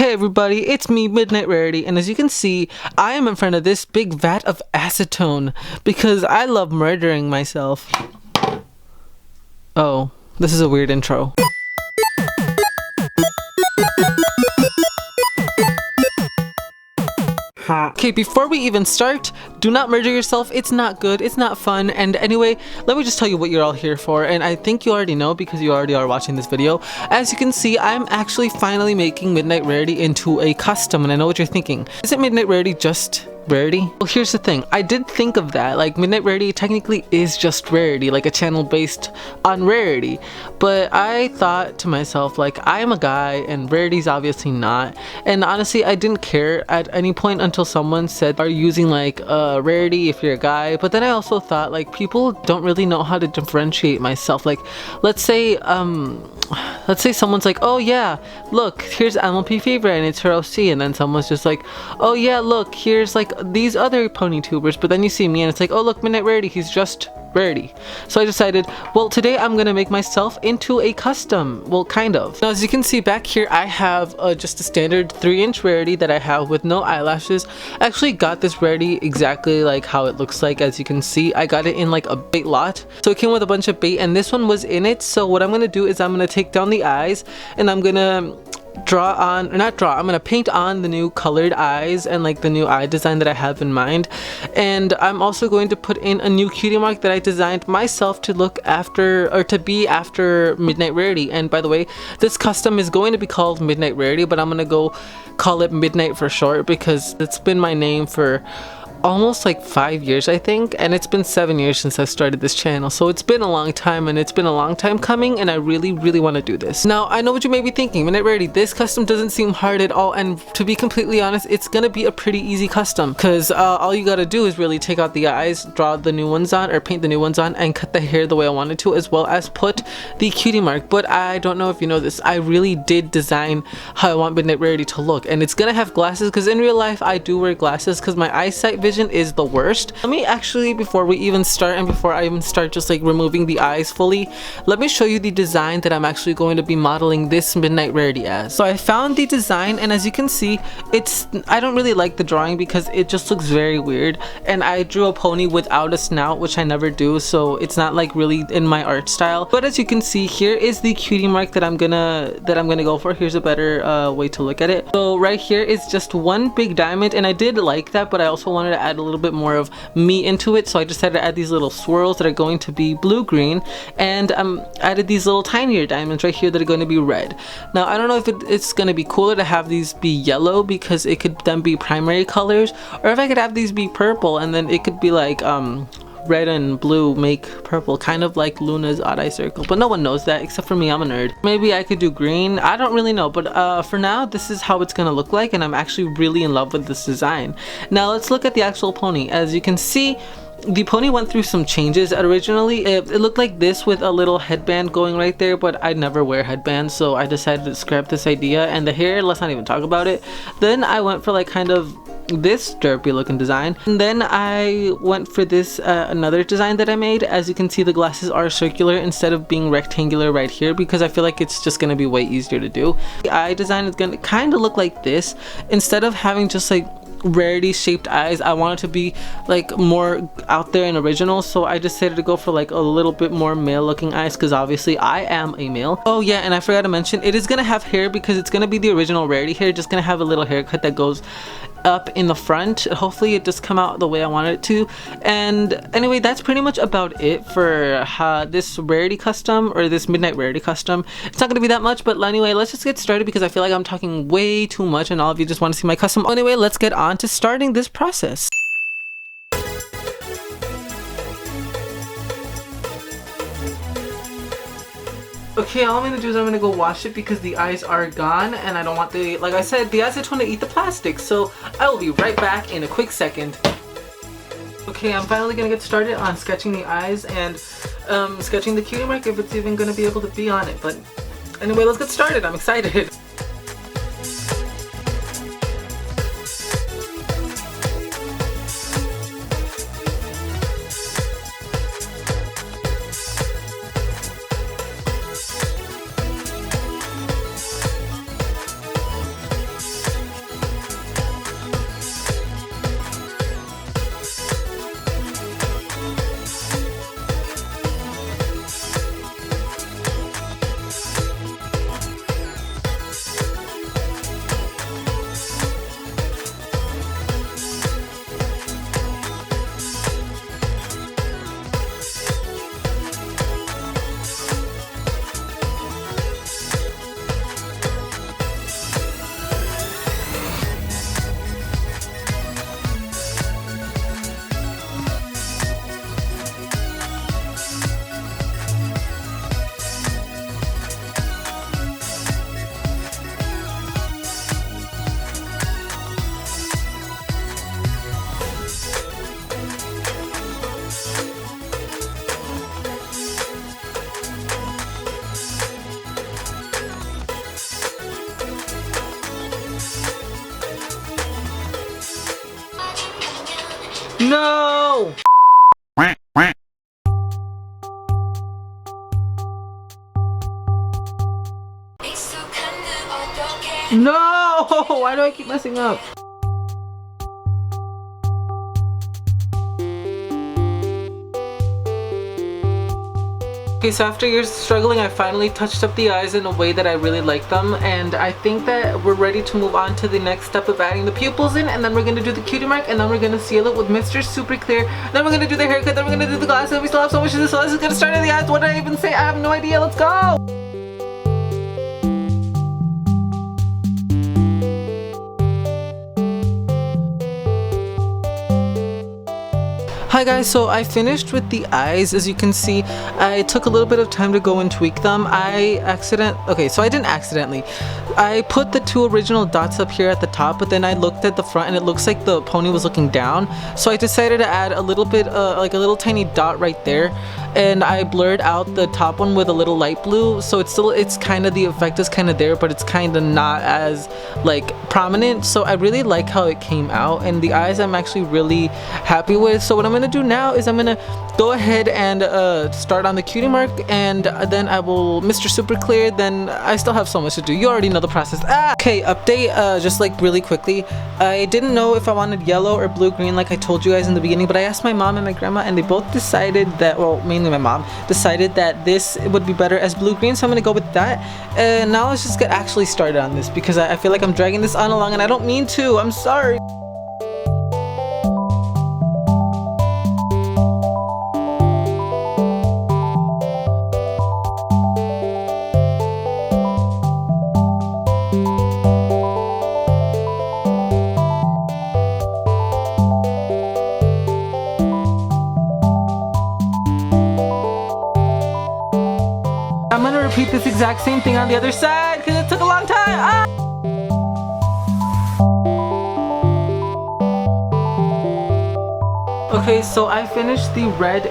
Hey everybody, it's me, Midnight Rarity, and as you can see, I am in front of this big vat of acetone because I love murdering myself. Oh, this is a weird intro. Okay, before we even start, do not murder yourself. It's not good, it's not fun, and anyway, let me just tell you what you're all here for, and I think you already know because you already are watching this video. As you can see, I'm actually finally making Midnight Rarity into a custom, and I know what you're thinking. Isn't Midnight Rarity just Rarity? Well, here's the thing. I did think of that. Like, Midnight Rarity technically is just Rarity, like a channel based on Rarity. But I thought to myself, like, I'm a guy and Rarity's obviously not. And honestly, I didn't care at any point until someone said, are you using like Rarity if you're a guy? But then I also thought, like, people don't really know how to differentiate myself. Like, let's say someone's like, oh yeah, look, here's MLP Fever and it's her OC, and then someone's just like, oh yeah, look, here's like these other pony tubers, but then you see me and it's like, oh look, Midnight Rarity, he's just Rarity. So I decided, well, today I'm gonna make myself into a custom. Well, kind of. Now, as you can see back here, I have just a standard 3-inch Rarity that I have with no eyelashes. I actually got this Rarity exactly like how it looks like. As you can see, I got it in like a bait lot. So it came with a bunch of bait and this one was in it. So what I'm gonna do is I'm gonna take down the eyes and I'm gonna I'm gonna paint on the new colored eyes and like the new eye design that I have in mind, and I'm also going to put in a new cutie mark that I designed myself to look after, or to be after, Midnight Rarity. And by the way, this custom is going to be called Midnight Rarity, but I'm gonna go call it Midnight for short because it's been my name for almost like 5 years, I think, and it's been 7 years since I started this channel, so it's been a long time, and it's been a long time coming, and I really want to do this. Now, I know what you may be thinking, Midnight Rarity, this custom doesn't seem hard at all, and to be completely honest, it's gonna be a pretty easy custom, because all you gotta do is really take out the eyes, draw the new ones on, or paint the new ones on, and cut the hair the way I wanted to, as well as put the cutie mark. But I don't know if you know this, I really did design how I want Midnight Rarity to look, and it's gonna have glasses, because in real life, I do wear glasses, because my eyesight vision is the worst. Let me actually, before we even start and before I even start just like removing the eyes fully, let me show you the design that I'm actually going to be modeling this Midnight Rarity as. So I found the design, and as you can see, I don't really like the drawing because it just looks very weird, and I drew a pony without a snout, which I never do, so it's not like really in my art style. But as you can see, here is the cutie mark that I'm gonna go for. Here's a better way to look at it. So right here is just one big diamond, and I did like that, but I also wanted to add a little bit more of me into it, so I decided to add these little swirls that are going to be blue-green, and added these little tinier diamonds right here that are going to be red. Now, I don't know if it's going to be cooler to have these be yellow because it could then be primary colors, or if I could have these be purple and then it could be like red and blue make purple, kind of like Luna's odd eye circle, but no one knows that except for me. I'm a nerd. Maybe I could do green, I don't really know, but for now this is how it's gonna look like, and I'm actually really in love with this design. Now let's look at the actual pony. As you can see, the pony went through some changes. Originally it looked like this with a little headband going right there, but I never wear headbands, so I decided to scrap this idea. And the hair, let's not even talk about it. Then I went for like kind of this derpy looking design, and then I went for this another design that I made. As you can see, the glasses are circular instead of being rectangular right here, because I feel like it's just gonna be way easier to do. The eye design is gonna kind of look like this. Instead of having just like Rarity shaped eyes, I wanted to be like more out there and original, so I decided to go for like a little bit more male looking eyes, because obviously I am a male. Oh yeah, and I forgot to mention, it is gonna have hair because it's gonna be the original Rarity hair, just gonna have a little haircut that goes up in the front. Hopefully it just come out the way I wanted it to. And anyway, that's pretty much about it for this Rarity custom, or this Midnight Rarity custom. It's not gonna be that much, but anyway, let's just get started because I feel like I'm talking way too much and all of you just want to see my custom. Anyway, let's get on to starting this process. Okay, all I'm gonna do is I'm gonna go wash it because the eyes are gone, and I don't want like I said, the acetone to eat the plastic, so I will be right back in a quick second. Okay, I'm finally gonna get started on sketching the eyes and sketching the cutie mark, if it's even gonna be able to be on it. But anyway, let's get started. I'm excited. No! No! Why do I keep messing up? Okay, so after years of struggling, I finally touched up the eyes in a way that I really like them, and I think that we're ready to move on to the next step of adding the pupils in, and then we're gonna do the cutie mark, and then we're gonna seal it with Mr. Super Clear, then we're gonna do the haircut, then we're gonna do the glasses, and we still have so much to do, so let's just get started on the eyes. What did I even say? I have no idea. Let's go! Hi guys, so I finished with the eyes. As you can see, I took a little bit of time to go and tweak them. I didn't accidentally. I put the 2 original dots up here at the top, but then I looked at the front and it looks like the pony was looking down. So I decided to add a little bit, like a little tiny dot right there. And I blurred out the top one with a little light blue. So it's kind of, the effect is kind of there, but it's kind of not as like prominent. So I really like how it came out, and the eyes I'm actually really happy with. So what I'm gonna do now is I'm gonna go ahead and start on the cutie mark, and then I will Mr. Super Clear. Then I still have so much to do. You already know the process. Okay, update, just like really quickly. I didn't know if I wanted yellow or blue green like I told you guys in the beginning, but I asked my mom and my grandma, and they both decided that, well, mainly my mom decided that this would be better as blue green, so I'm gonna go with that. And now let's just get actually started on this, because I feel like I'm dragging this on along and I don't mean to. I'm sorry. I'm gonna repeat this exact same thing on the other side because it took a long time. Okay, so I finished the red,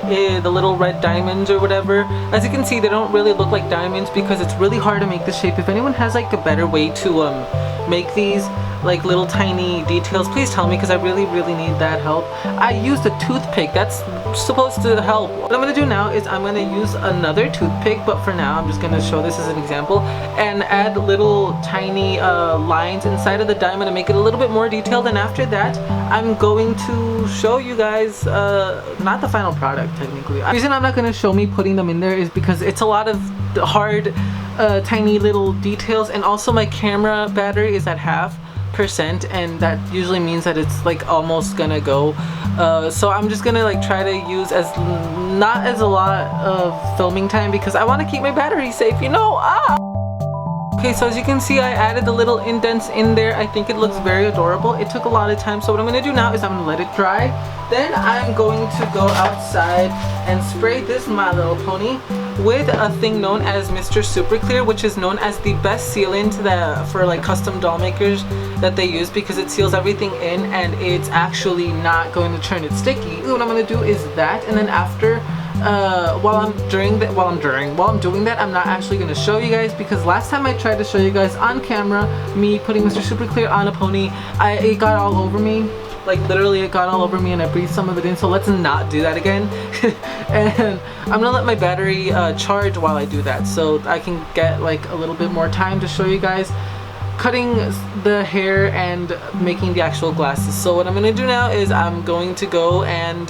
the little red diamonds or whatever. As you can see, they don't really look like diamonds because it's really hard to make the shape. If anyone has like a better way to make these like little tiny details, please tell me, because I really need that help. I used a toothpick. That's supposed to help. What I'm gonna do now is I'm gonna use another toothpick, but for now I'm just gonna show this as an example and add little tiny lines inside of the diamond to make it a little bit more detailed. And after that, I'm going to show you guys not the final product technically. The reason I'm not gonna show me putting them in there is because it's a lot of hard tiny little details, and also my camera battery is at 0.5%, and that usually means that it's like almost gonna go. So I'm just gonna like try to use not as a lot of filming time because I want to keep my battery safe, you know. Okay, so as you can see, I added the little indents in there. I think it looks very adorable. It took a lot of time, so what I'm gonna do now is I'm gonna let it dry. Then I'm going to go outside and spray this My Little Pony with a thing known as Mr. Super Clear, which is known as the best sealant for like custom doll makers that they use, because it seals everything in and it's actually not going to turn it sticky. What I'm going to do is that, and then after while I'm doing that, I'm not actually going to show you guys, because last time I tried to show you guys on camera me putting Mr. Super Clear on a pony, it got all over me. Like literally it got all over me and I breathed some of it in, so let's not do that again. And I'm gonna let my battery charge while I do that, so I can get like a little bit more time to show you guys cutting the hair and making the actual glasses. So what I'm gonna do now is I'm going to go and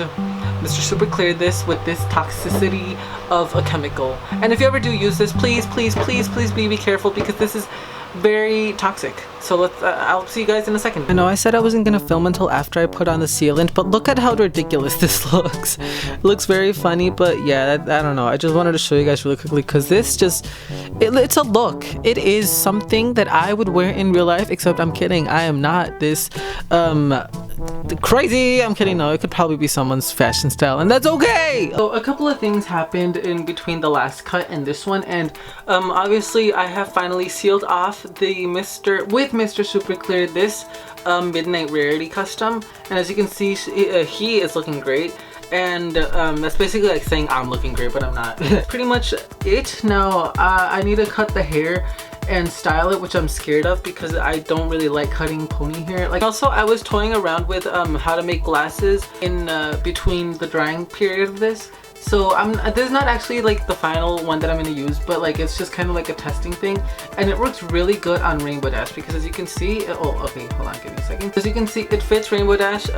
Mr. Super Clear this with this toxicity of a chemical. And if you ever do use this, please be careful, because this is very toxic. So let's I'll see you guys in a second. I know I said I wasn't gonna film until after I put on the sealant, but look at how ridiculous this looks. It looks very funny, but yeah, I don't know, I just wanted to show you guys really quickly because this just it's a look. It is something that I would wear in real life, except I'm kidding, I am not this crazy. I'm kidding. No, it could probably be someone's fashion style, and that's okay. So a couple of things happened in between the last cut and this one, and obviously I have finally sealed off the Mr. Super Clear this Midnight Rarity custom, and as you can see, he is looking great. And that's basically like saying I'm looking great, but I'm not. Pretty much it. Now I need to cut the hair, and style it, which I'm scared of because I don't really like cutting pony hair. Like, also I was toying around with how to make glasses in between the drying period of this. So this is not actually like the final one that I'm gonna use, but like it's just kind of like a testing thing, and it works really good on Rainbow Dash because as you can see, oh okay, hold on, give me a second. As you can see, it fits Rainbow Dash.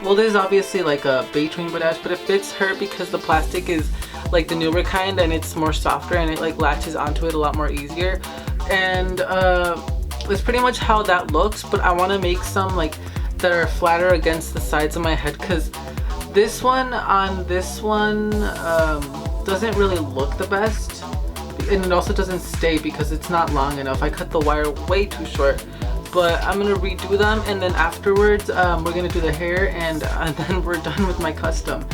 Well, this is obviously like a beige Rainbow Dash, but it fits her because the plastic is like the newer kind and it's more softer and it like latches onto it a lot more easier. And it's pretty much how that looks, but I want to make some like that are flatter against the sides of my head because this one on this one doesn't really look the best, and it also doesn't stay because it's not long enough. I cut the wire way too short, but I'm gonna redo them, and then afterwards we're gonna do the hair, and then we're done with my custom.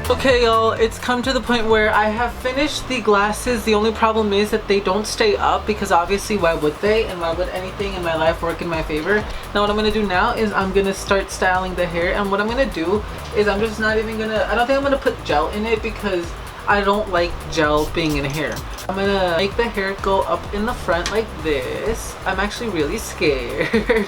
Okay y'all, it's come to the point where I have finished the glasses. The only problem is that they don't stay up because obviously why would they, and why would anything in my life work in my favor? Now what I'm gonna do now is I'm gonna start styling the hair, and what I'm gonna do is I'm just not even gonna, I don't think I'm gonna put gel in it because I don't like gel being in hair. I'm gonna make the hair go up in the front like this. I'm actually really scared.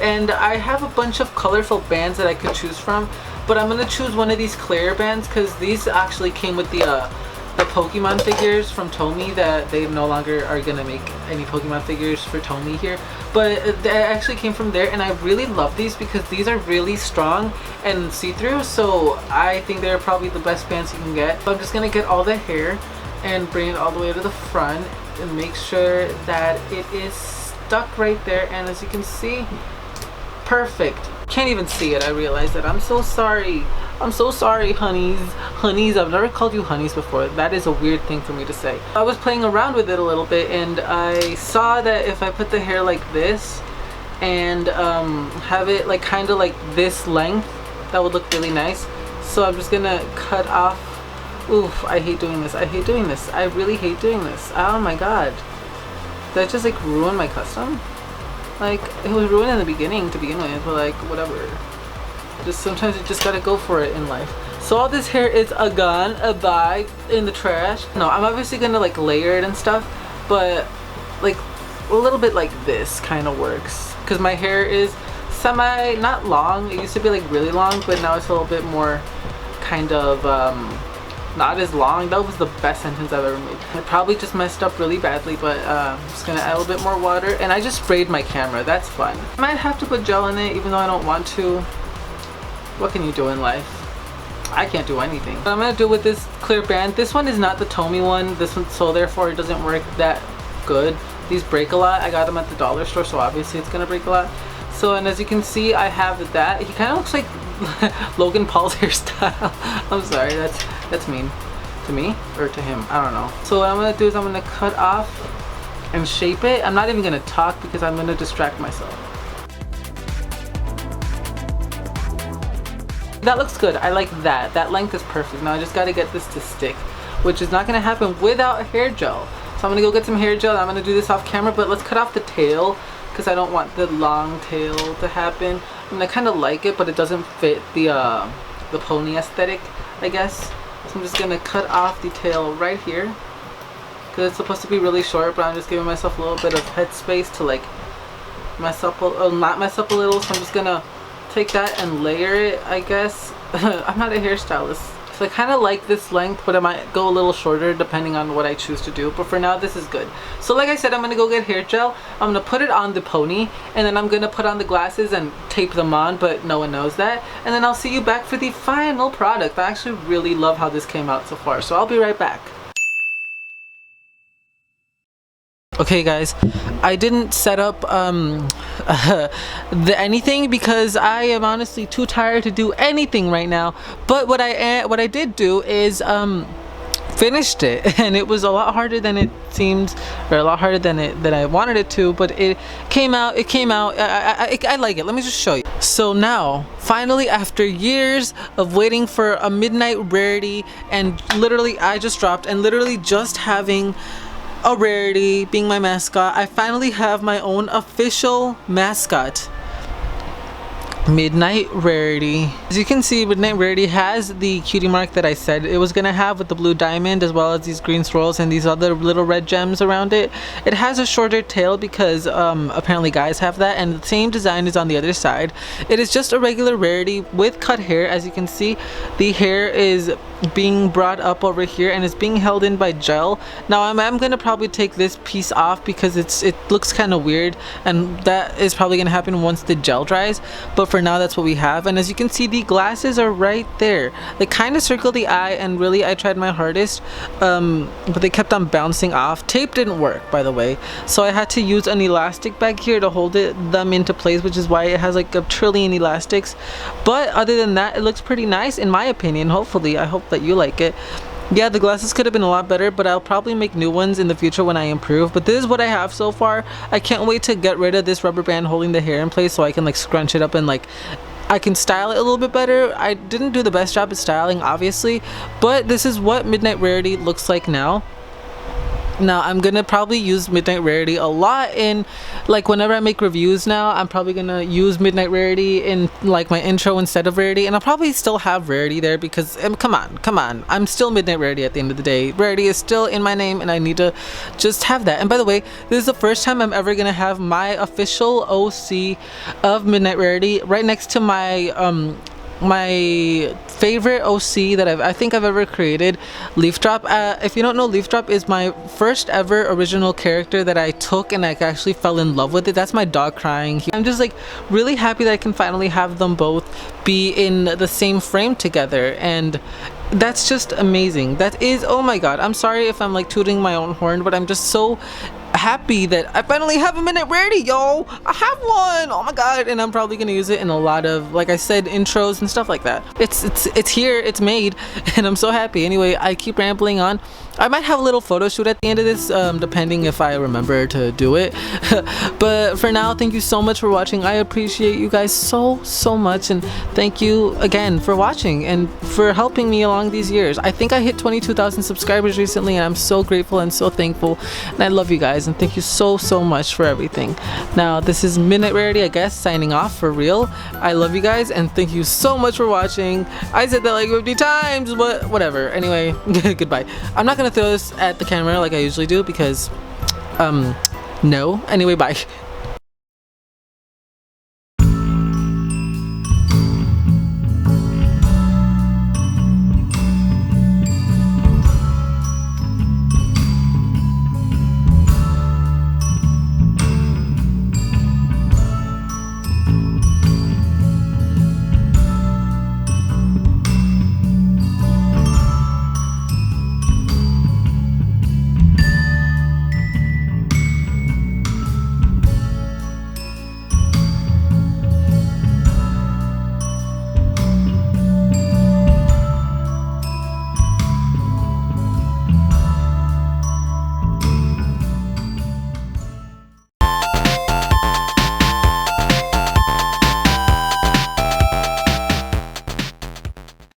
And I have a bunch of colorful bands that I could choose from, but I'm gonna choose one of these clear bands because these actually came with the Pokemon figures from Tomy, that they no longer are gonna make any Pokemon figures for Tomy here, but they actually came from there, and I really love these because these are really strong and see-through, so I think they're probably the best bands you can get. So I'm just gonna get all the hair and bring it all the way to the front and make sure that it is stuck right there, and as you can see, perfect. Can't even see it. I realized that. I'm so sorry. I'm so sorry, honeys. Honeys, I've never called you honeys before. That is a weird thing for me to say. I was playing around with it a little bit, and I saw that if I put the hair like this and have it like kind of like this length, that would look really nice. So I'm just gonna cut off. Oof, I hate doing this. I hate doing this. I really hate doing this. Oh my god. Did I just like ruin my custom? Like, it was ruined in the beginning to begin with, but like, whatever. Just sometimes you just gotta go for it in life. So all this hair is gone, bye, in the trash. No, I'm obviously gonna like layer it and stuff, but like a little bit like this kind of works. Because my hair is not long. It used to be like really long, but now it's a little bit more kind of not as long. That was the best sentence I've ever made. I probably just messed up really badly, but I'm just gonna add a little bit more water, and I just sprayed my camera. That's fun. I might have to put gel in it even though I don't want to. What can you do in life? I can't do anything. What I'm gonna do with this clear band, this one is not the Tomy one, this one, so therefore it doesn't work that good. These break a lot. I got them at the dollar store, so obviously it's gonna break a lot. So, and as you can see, I have that. He kind of looks like Logan Paul's hairstyle. I'm sorry, that's mean to me or to him, I don't know. So what I'm gonna do is I'm gonna cut off and shape it. I'm not even gonna talk because I'm gonna distract myself. That looks good. I like that. That length is perfect. Now I just gotta get this to stick, which is not gonna happen without hair gel. So I'm gonna go get some hair gel. I'm gonna do this off camera, but let's cut off the tail because I don't want the long tail to happen. I mean, I kind of like it, but it doesn't fit the pony aesthetic, I guess. So I'm just gonna cut off the tail right here because it's supposed to be really short, but I'm just giving myself a little bit of head space to like mess up, not mess up a little. So I'm just gonna take that and layer it, I guess. I'm not a hairstylist, so I kind of like this length, but I might go a little shorter depending on what I choose to do. But for now, this is good. So like I said, I'm gonna go get hair gel. I'm gonna put it on the pony, and then I'm gonna put on the glasses and tape them on, but no one knows that. And then I'll see you back for the final product. I actually really love how this came out so far, so I'll be right back. Okay guys, I didn't set up anything because I am honestly too tired to do anything right now. But what I did do is finished it, and it was a lot harder than it seemed, or a lot harder than I wanted it to, but it came out. I like it. Let me just show you. So now, finally, after years of waiting for a Midnight Rarity, and literally I just dropped, and literally just having a Rarity being my mascot, I finally have my own official mascot. Midnight Rarity. As you can see, Midnight Rarity has the cutie mark that I said it was gonna have with the blue diamond, as well as these green swirls and these other little red gems around it. It has a shorter tail because apparently guys have that, and the same design is on the other side. It is just a regular Rarity with cut hair. As you can see, the hair is being brought up over here and it's being held in by gel. Now I'm gonna probably take this piece off because it looks kind of weird, and that is probably gonna happen once the gel dries, but for now that's what we have. And as you can see, the glasses are right there. They kind of circle the eye, and really I tried my hardest, but they kept on bouncing off. Tape didn't work, by the way, so I had to use an elastic back here to hold them into place, which is why it has like a trillion elastics. But other than that, it looks pretty nice in my opinion. Hopefully, I hope that you like it. Yeah, the glasses could have been a lot better, but I'll probably make new ones in the future when I improve. But this is what I have so far. I can't wait to get rid of this rubber band holding the hair in place so I can like scrunch it up and like I can style it a little bit better. I didn't do the best job at styling, obviously, but this is what Midnight Rarity looks like now. Now I'm gonna probably use Midnight Rarity a lot in like whenever I make reviews. Now I'm probably gonna use Midnight Rarity in like my intro instead of Rarity, and I'll probably still have Rarity there because come on, I'm still Midnight Rarity at the end of the day. Rarity is still in my name and I need to just have that. And by the way, this is the first time I'm ever gonna have my official OC of Midnight Rarity right next to my my favorite OC that I think I've ever created, Leaf Drop. If you don't know, Leaf Drop is my first ever original character that I took and I actually fell in love with it. That's my dog crying. I'm just like really happy that I can finally have them both be in the same frame together, and that's just amazing. That is, oh my god, I'm sorry if I'm like tooting my own horn, but I'm just so happy that I finally have a Midnight Rarity, yo. I have one. Oh my god. And I'm probably gonna use it in a lot of, like I said, intros and stuff like that. It's here, it's made, and I'm so happy. Anyway, I keep rambling on. I might have a little photo shoot at the end of this, depending if I remember to do it. But for now, thank you so much for watching. I appreciate you guys so much, and thank you again for watching and for helping me along these years. I think I hit 22,000 subscribers recently, and I'm so grateful and so thankful, and I love you guys, and thank you so much for everything. Now this is Midnight Rarity, I guess, signing off for real. I love you guys and thank you so much for watching. I said that like 50 times, but whatever. Anyway, goodbye. I'm not gonna throw this at the camera like I usually do because no. Anyway, bye.